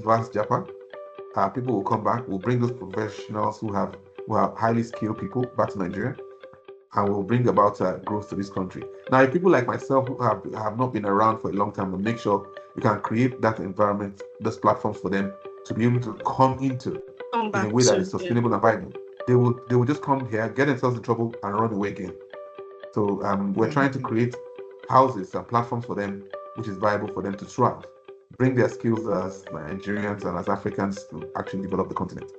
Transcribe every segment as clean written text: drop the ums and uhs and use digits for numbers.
vast Japan. People will come back. We'll bring those professionals who are highly skilled people back to Nigeria, and will bring about growth to this country. Now, if people like myself who have not been around for a long time, will make sure we can create that environment, those platforms for them to be able to come into in a way that is sustainable and viable. They will just come here, get themselves in trouble, and run away again. So we're trying to create houses and platforms for them, which is viable for them to thrive, bring their skills as Nigerians and as Africans to actually develop the continent.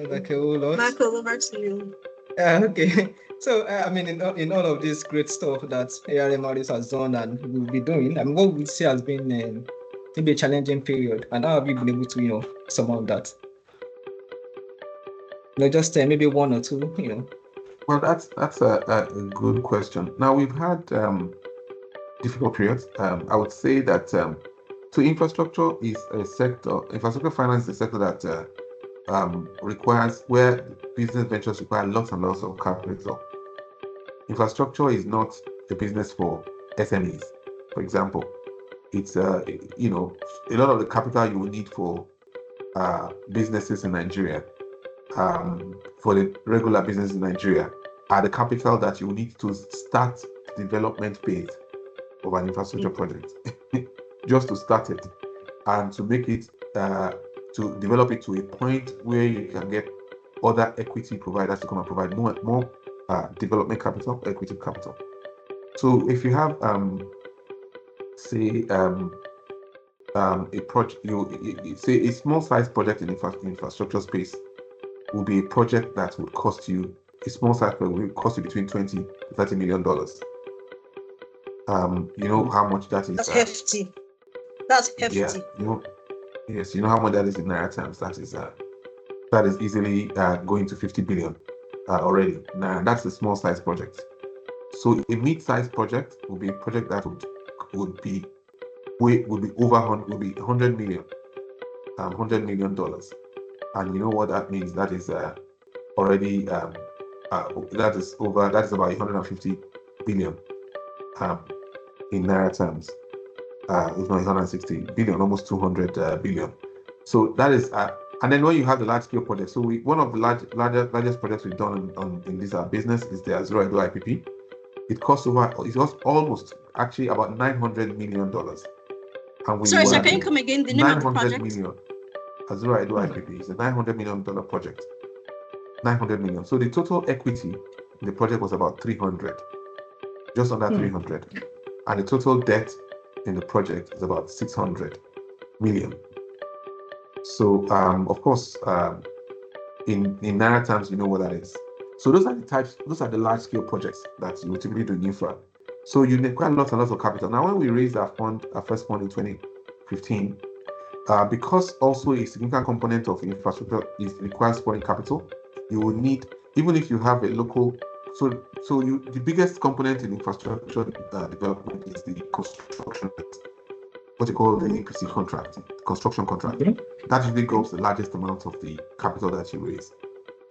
Like a whole lot. Michael, over to you. Okay. So, I mean, in all of this great stuff that ARM-Harith has done and will be doing, I mean, what would you say has been maybe a challenging period, and how have you been able to, surmount that? Just maybe one or two. Well, that's a good question. Now, we've had difficult periods. I would say that infrastructure is a sector. Infrastructure finance is a sector that requires, where business ventures require lots and lots of capital. Infrastructure is not a business for SMEs. For example, it's a lot of the capital you will need for businesses in Nigeria, for the regular business in Nigeria, are the capital that you will need to start the development phase of an infrastructure project, just to start it and to make it to develop it to a point where you can get other equity providers to come and provide more development capital, equity capital. So if you have say a project, say a small size project in infrastructure space will be a project that would cost you, a small size project will cost you between $20 to $30 million. You know how much that is? That's hefty. That's hefty. Yeah, yes, you know how much that is in Naira terms. That is easily going to 50 billion already. Now that's a small size project. So a mid-sized project will be a project that would be over would be 100 million, $100 million. And you know what that means? That is already that is about 150 billion in Naira terms. If not 160 billion, almost 200 billion. So that is, and then when you have the large scale projects, so one of the largest projects we've done in this business is the Azura Edo IPP. It costs almost actually about $900 million. And sorry, can you come again? The name of the project? 900 million. Azura Edo IPP is a $900 million project. 900 million. So the total equity in the project was about 300, just under 300, and the total debt in the project is about 600 million. So of course, in Naira terms, you know what that is. So those are the large scale projects that you will typically do in infra. So you require lots and lots of capital. Now, when we raised our first fund in 2015, because also a significant component of infrastructure requires foreign capital, you will need, even if you have a local. So the biggest component in infrastructure development is the construction, what you call the EPC contract, construction contract. That usually goes the largest amount of the capital that you raise.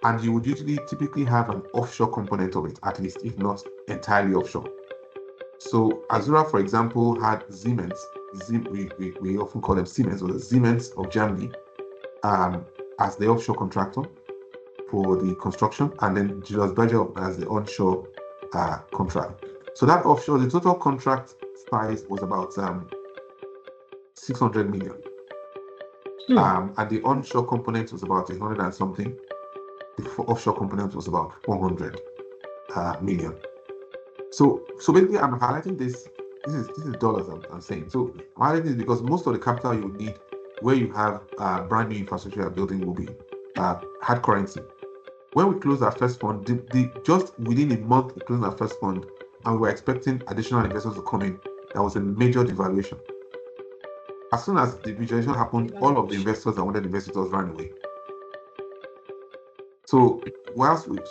And you would typically have an offshore component of it, at least, if not entirely offshore. So Azura, for example, had Siemens. We often call them Siemens, or the Siemens of Germany, as the offshore contractor for the construction, and then Julius Berger as the onshore contract. So that offshore, the total contract size was about 600 million. And the onshore component was about 100 and something. The offshore component was about 400 million. So basically, I'm highlighting this. This is dollars I'm saying. So I'm highlighting this because most of the capital you would need, where you have brand new infrastructure building, will be hard currency. When we closed our first fund, just within a month we closed our first fund, and we were expecting additional investors to come in. There was a major devaluation. As soon as the devaluation happened, all of the investors that wanted investors ran away. So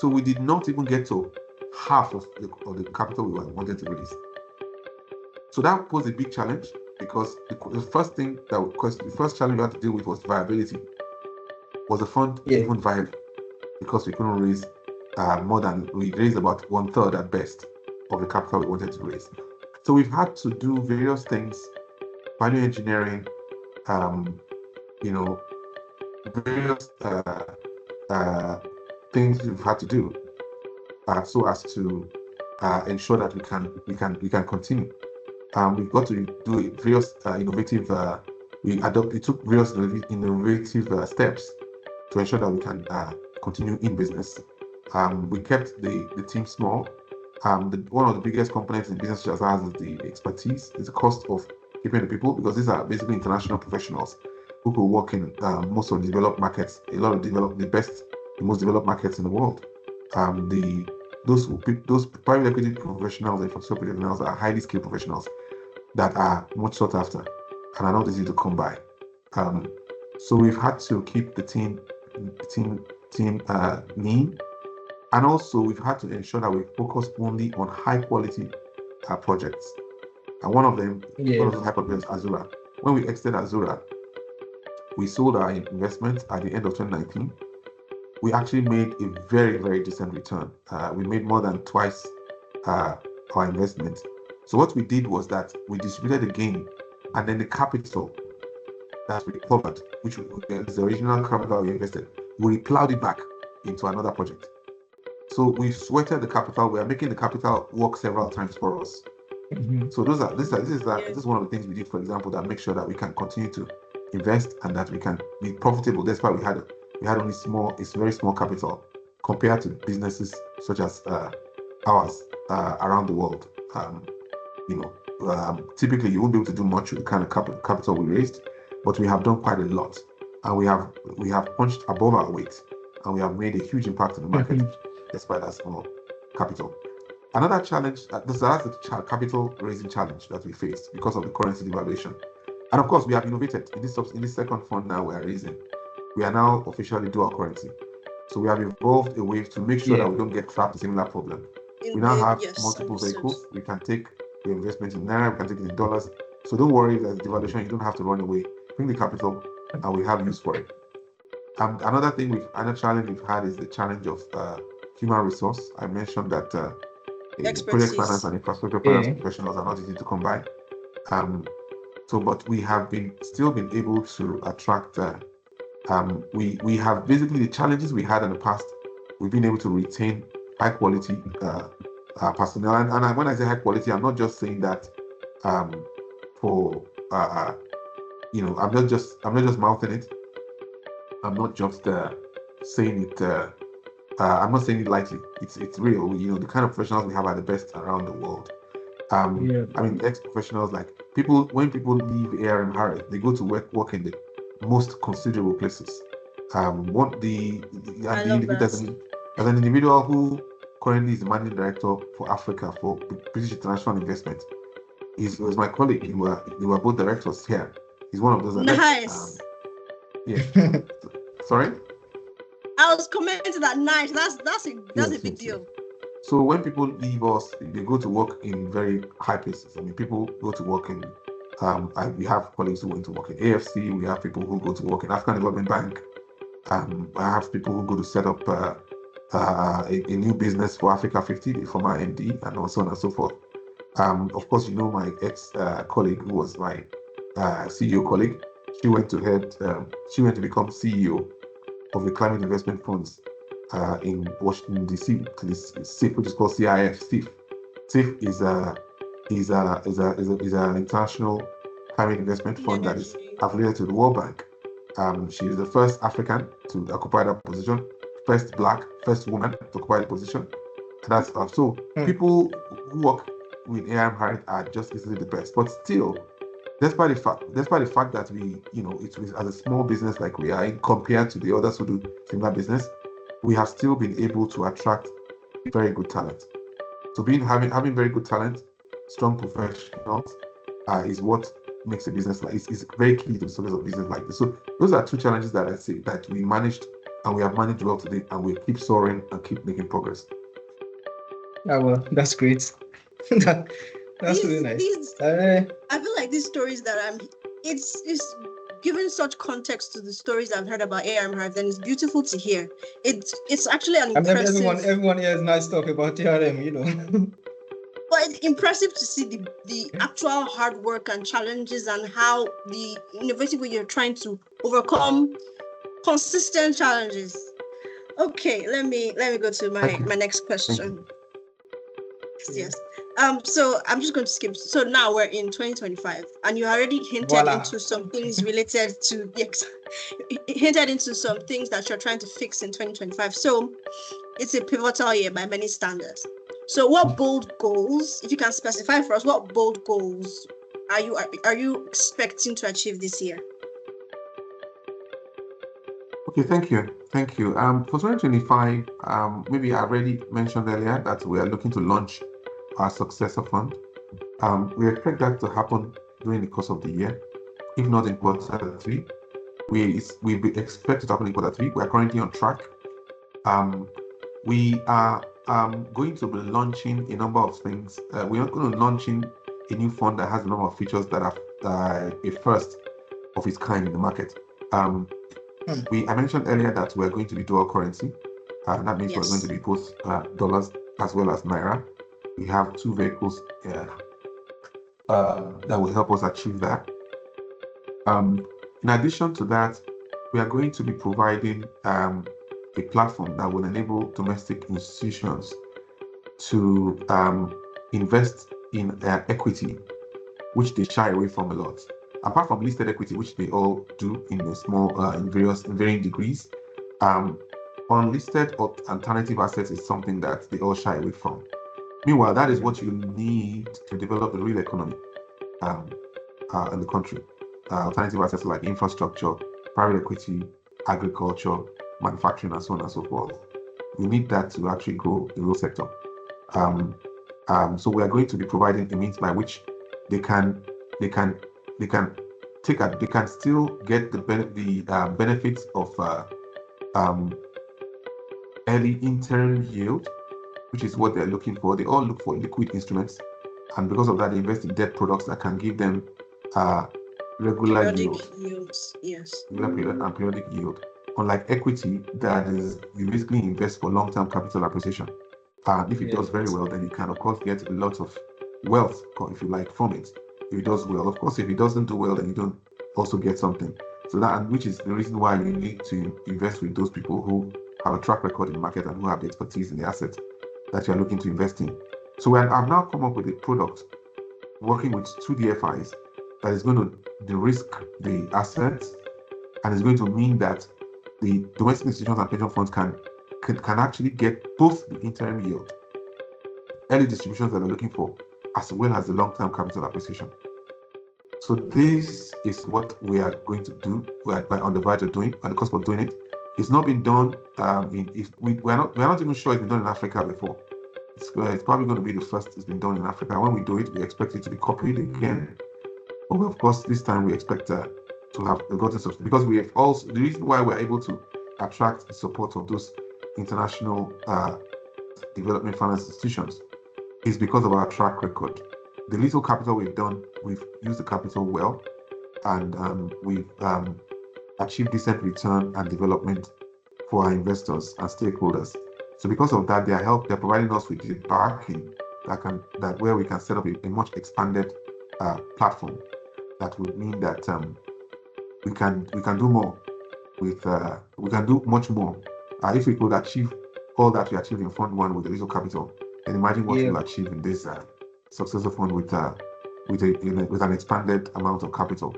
we did not even get to half of the capital we wanted to raise. So that posed a big challenge, because the first challenge we had to deal with was viability. Was the fund even viable? Because we couldn't raise we raised about 1/3 at best of the capital we wanted to raise. So we've had to do various things value engineering, you know, various things we've had to do so as to ensure that we can continue. We've got to do various innovative. We took various innovative steps to ensure that we can continue in business. We kept the team small. One of the biggest components in business such as ours is the expertise, is the cost of keeping the people, because these are basically international professionals who could work in most of the developed markets, a lot of the most developed markets in the world. Those private equity professionals and infrastructure professionals are highly skilled professionals that are much sought after and are not easy to come by. So we've had to keep the team lean, and also we've had to ensure that we focus only on high quality projects. And one of them, one of the high quality is Azura. When we exited Azura, we sold our investment at the end of 2019. We actually made a very, very decent return. We made more than twice our investment. So what we did was that we distributed the gain, and then the capital that we recovered, which was the original capital we invested, we plowed it back into another project. So we sweated the capital. We are making the capital work several times for us. Mm-hmm. So this is one of the things we did, for example, that make sure that we can continue to invest and that we can be profitable. That's why we had only very small capital compared to businesses such as ours around the world. Typically you won't be able to do much with the kind of capital we raised, but we have done quite a lot, and we have punched above our weight, and we have made a huge impact in the market despite that small capital. Another challenge, that's the capital raising challenge that we faced because of the currency devaluation. And of course, we have innovated in this second fund now we are raising. We are now officially dual currency. So we have evolved a way to make sure that we don't get trapped in a similar problem. We now have multiple vehicles. We can take the investment in Naira, we can take it in dollars. So don't worry if there's devaluation, you don't have to run away. Bring the capital and we have use for it. Another challenge we've had is the challenge of human resource. I mentioned that project finance and infrastructure finance professionals are not easy to come by. But we have still been able to attract. We have basically the challenges we had in the past. We've been able to retain high quality personnel, and when I say high quality, I'm not just saying that I'm not just mouthing it. I'm not just saying it. I'm not saying it lightly. It's real. The kind of professionals we have are the best around the world. I mean, ex-professionals, like when people leave ARM-Harith, they go to work in the most considerable places. As an individual who currently is the managing director for Africa for British International Investment, he was my colleague. They were both directors here. He's one of those. Nice. Sorry. I was commenting that nice. That's a big deal. So when people leave us, they go to work in very high places. I mean, people go to work in. We have colleagues who went to work in AFC. We have people who go to work in African Development Bank. I have people who go to set up a new business for Africa 50, the former MD, and so on and so forth. Of course, my ex-colleague who was my CEO colleague. She went to become CEO of the Climate Investment Funds in Washington DC, CIF, which is called CIF. CIF is an international climate investment fund that is affiliated to the World Bank. She is the first African to occupy that position, first Black, first woman to occupy the position. And that's so people who work with ARM-Harith are just easily the best. But still, despite the fact that we, as a small business like we are, compared to the others who do similar business, we have still been able to attract very good talent. So having very good talent, strong professionals, is what makes a business like it's very key to the success of business like this. So those are two challenges that I say that we managed, and we have managed well today, and we keep soaring and keep making progress. Yeah, well, that's great. That's really nice. I feel like these stories that it's giving such context to the stories I've heard about ARM-Harith, and it's beautiful to hear. It's actually an impressive. Everyone here is nice talk about ARM, But it's impressive to see the actual hard work and challenges and how the innovative way you're trying to overcome consistent challenges. Okay, let me go to my next question. Yes. So I'm just going to skip. So now we're in 2025, and you already hinted into some things related to hinted into some things that you're trying to fix in 2025. So it's a pivotal year by many standards. So what bold goals, if you can specify for us, what bold goals are you expecting to achieve this year? Okay, thank you. For 2025, maybe I already mentioned earlier that we are looking to launch our successor fund. We expect that to happen during the course of the year, if not in quarter 3. We expect it to happen in quarter 3. We are currently on track. We are going to be launching a number of things. We are going to be launching a new fund that has a number of features that are a first of its kind in the market. I mentioned earlier that we're going to be dual currency. That means we're going to be both dollars as well as naira. We have 2 vehicles that will help us achieve that. In addition to that, we are going to be providing a platform that will enable domestic institutions to invest in equity, which they shy away from a lot. Apart from listed equity, which they all do in a small, in varying degrees, unlisted or alternative assets is something that they all shy away from. Meanwhile, that is what you need to develop the real economy in the country. Alternative assets like infrastructure, private equity, agriculture, manufacturing, and so on and so forth. You need that to actually grow the real sector. So we are going to be providing a means by which they can still get the benefits of early interim yield, which is what they're looking for. They all look for liquid instruments, and because of that, they invest in debt products that can give them regular yields. Yes. Regular and periodic yield. Unlike equity, that is, you basically invest for long-term capital appreciation. If it does very well, then you can, of course, get a lot of wealth, if you like, from it. If it does well, of course, if it doesn't do well, then you don't also get something. So that, which is the reason why you need to invest with those people who have a track record in the market and who have the expertise in the asset that you are looking to invest in. So I've now come up with a product working with 2 DFIs that is going to de-risk the assets, and is going to mean that the domestic institutions and pension funds can actually get both the interim yield, early distributions that they're looking for, as well as the long-term capital appreciation. So this is what we are going to do. We're on the verge of doing, on the cusp of doing it. It's not been done. We're not even sure it's been done in Africa before. It's probably going to be the first it's been done in Africa. When we do it, we expect it to be copied again. But of course, this time we expect to have gotten substance, because we have also, the reason why we're able to attract the support of those international development finance institutions is because of our track record. The little capital we've done, we've used the capital well, and we've achieved decent return and development for our investors and stakeholders. So because of that, they're providing us with the backing where we can set up a much expanded platform. That would mean that we can do more with we can do much more if we could achieve all that we achieved in Fund 1 with the little capital. And imagine what we'll achieve in this successor fund with an expanded amount of capital.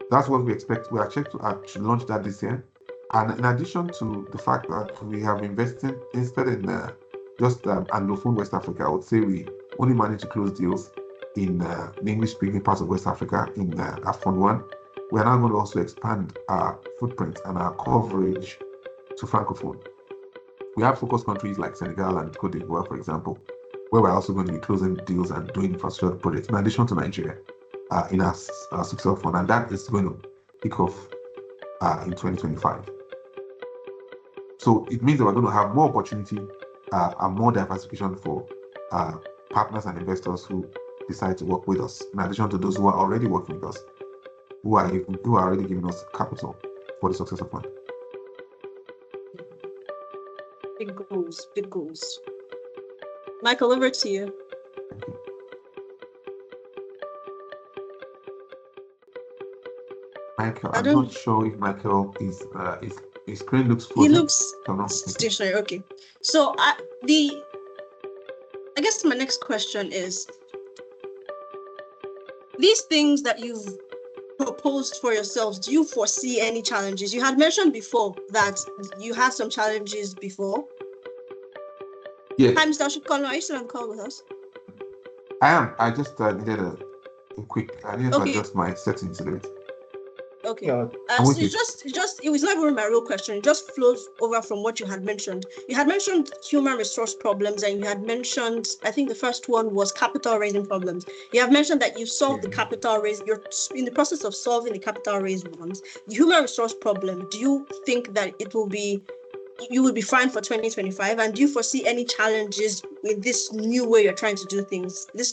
That's what we expect. We are expecting to launch that this year. And in addition to the fact that we have invested instead in just Anglophone West Africa, I would say we only managed to close deals in the English-speaking parts of West Africa in Fund 1. We are now going to also expand our footprint and our coverage to Francophone. We have focus countries like Senegal and Cote d'Ivoire, for example, where we're also going to be closing deals and doing infrastructure projects, in addition to Nigeria, in our successor fund. And that is going to kick off in 2025. So it means that we're going to have more opportunity and more diversification for partners and investors who decide to work with us, in addition to those who are already working with us, who are already giving us capital for the successor fund. Big goals. Michael, over to you. Michael, I I'm don't. not sure if Michael is his screen looks He frozen. looks if I'm not mistaken. stationary. Okay. So I guess my next question is, these things that you've proposed for yourselves, do you foresee any challenges? You had mentioned before that you had some challenges before. Yeah, Hi, Mr. Oshikanlu, are you still on call with us? I am. I just needed a quick. I needed to Okay. adjust my settings a bit. Yeah. Okay. I'm with So you. it was not even my real question. It just flows over from what you had mentioned. You had mentioned human resource problems, and you had mentioned, I think the first one was capital raising problems. You have mentioned that you solved the capital raise. You're in the process of solving the capital raise ones. The human resource problem, do you think that you will be fine for 2025? And do you foresee any challenges with this new way you're trying to do things? This